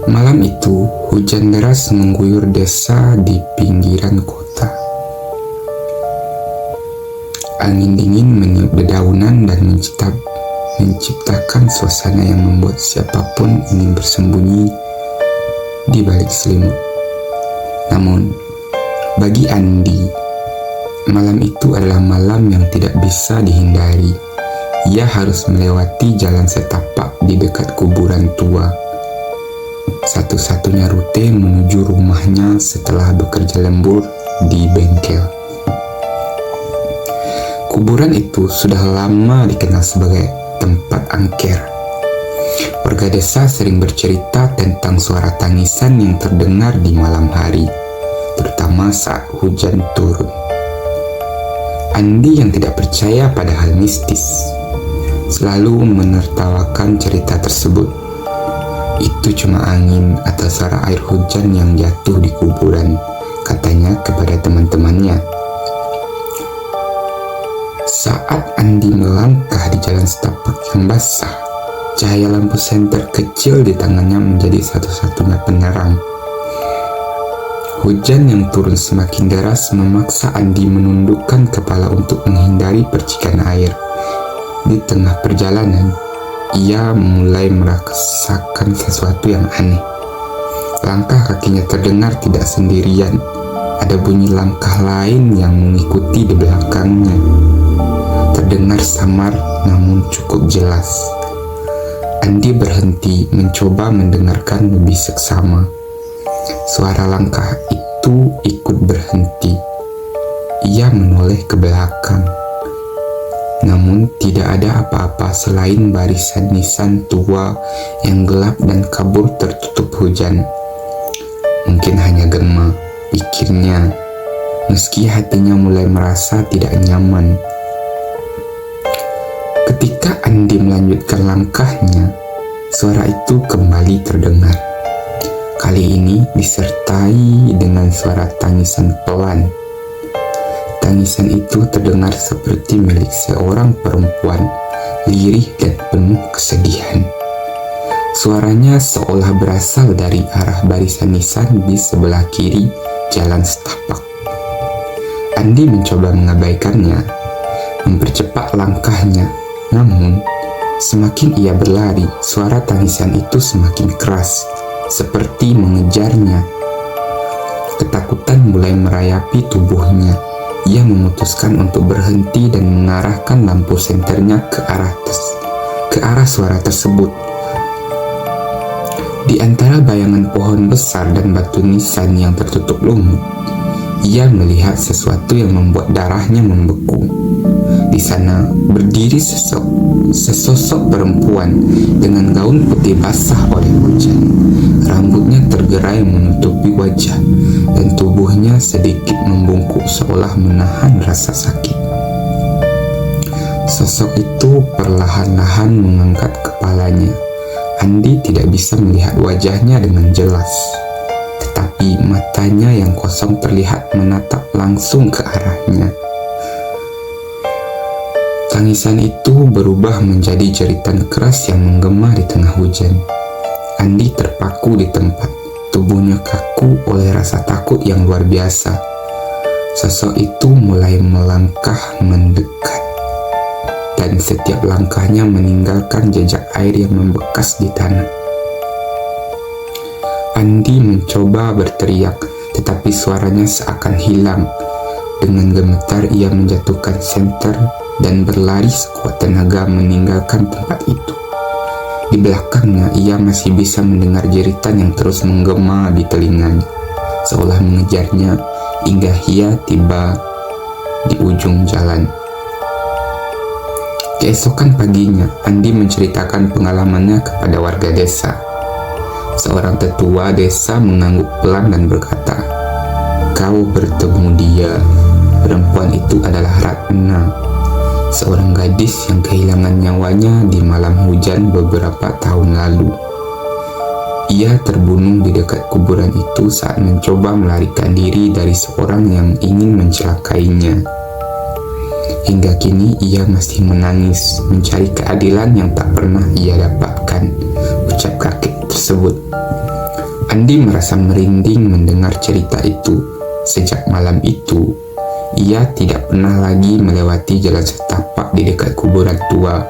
Malam itu, hujan deras mengguyur desa di pinggiran kota. Angin dingin meniup dedaunan dan menciptakan suasana yang membuat siapapun ingin bersembunyi di balik selimut. Namun, bagi Andi, malam itu adalah malam yang tidak bisa dihindari. Ia harus melewati jalan setapak di dekat kuburan tua. Satu-satunya rute menuju rumahnya setelah bekerja lembur di bengkel. Kuburan itu sudah lama dikenal sebagai tempat angker. Warga desa sering bercerita tentang suara tangisan yang terdengar di malam hari, terutama saat hujan turun. Andi yang tidak percaya pada hal mistis selalu menertawakan cerita tersebut. Itu cuma angin atau suara air hujan yang jatuh di kuburan, katanya kepada teman-temannya. Saat Andi melangkah di jalan setapak yang basah, cahaya lampu senter kecil di tangannya menjadi satu-satunya penerang. Hujan yang turun semakin deras memaksa Andi menundukkan kepala untuk menghindari percikan air. Di tengah perjalanan, ia mulai merasakan sesuatu yang aneh. Langkah kakinya terdengar tidak sendirian. Ada bunyi langkah lain yang mengikuti di belakangnya. Terdengar samar namun cukup jelas. Andi berhenti mencoba mendengarkan lebih seksama. Suara langkah itu ikut berhenti. Ia menoleh ke belakang. Namun tidak ada apa-apa selain barisan nisan tua yang gelap dan kabur tertutup hujan. Mungkin hanya Gema, pikirnya, meski hatinya mulai merasa tidak nyaman. Ketika Andi melanjutkan langkahnya, suara itu kembali terdengar. Kali ini disertai dengan suara tangisan pelan. Tangisan itu terdengar seperti milik seorang perempuan, lirih dan penuh kesedihan. Suaranya seolah berasal dari arah barisan nisan di sebelah kiri jalan setapak. Andi mencoba mengabaikannya, mempercepat langkahnya. Namun, semakin ia berlari, suara tangisan itu semakin keras, seperti mengejarnya. Ketakutan mulai merayapi tubuhnya. Ia memutuskan untuk berhenti dan mengarahkan lampu senternya ke arah suara tersebut. Di antara bayangan pohon besar dan batu nisan yang tertutup lumut, ia melihat sesuatu yang membuat darahnya membeku. Di sana berdiri sesosok perempuan dengan gaun putih basah oleh hujan. Rambutnya tergerai menutupi wajah dan tubuhnya sedikit membungkuk seolah menahan rasa sakit. Sosok itu perlahan-lahan mengangkat kepalanya. Andi tidak bisa melihat wajahnya dengan jelas, tetapi matanya yang kosong terlihat menatap langsung ke arahnya. Tangisan itu berubah menjadi jeritan keras yang menggema di tengah hujan. Andi terpaku di tempat, tubuhnya kaku oleh rasa takut yang luar biasa. Sosok itu mulai melangkah mendekat, dan setiap langkahnya meninggalkan jejak air yang membekas di tanah. Andi mencoba berteriak, tetapi suaranya seakan hilang. Dengan gemetar ia menjatuhkan senter dan berlari sekuat tenaga meninggalkan tempat itu. Di belakangnya ia masih bisa mendengar jeritan yang terus menggema di telinganya, seolah mengejarnya hingga ia tiba di ujung jalan. Keesokan paginya, Andi menceritakan pengalamannya kepada warga desa. Seorang tetua desa mengangguk pelan dan berkata, "Kau bertemu dia. Perempuan itu adalah Ratna, seorang gadis yang kehilangan nyawanya di malam hujan beberapa tahun lalu. Ia terbunuh di dekat kuburan itu saat mencoba melarikan diri dari seorang yang ingin mencelakainya. Hingga kini ia masih menangis, mencari keadilan yang tak pernah ia dapatkan," ucap kakek tersebut. Andi merasa merinding mendengar cerita itu. Sejak malam itu, ia tidak pernah lagi melewati jalan setapak di dekat kuburan tua.